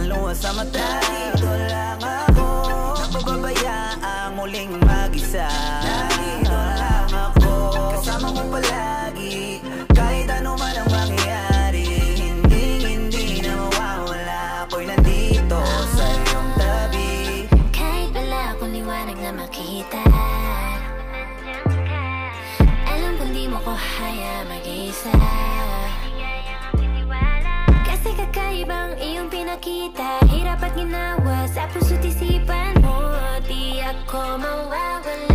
paluha sa mata. Dito lang ako, napababayaang muling mag-isa. Dito lang ako, kasama mo palagi, kahit ano man ang mangyayari. Hindi na mawawala, ako'y nandito sa iyong tabi. Kahit wala akong liwanag na makita, alam kong di mo ko haya mag-isa. Kasi kakaibang iyong pinakita, hirap at ginawa sa puso't isipan mo. Di ako mawawala.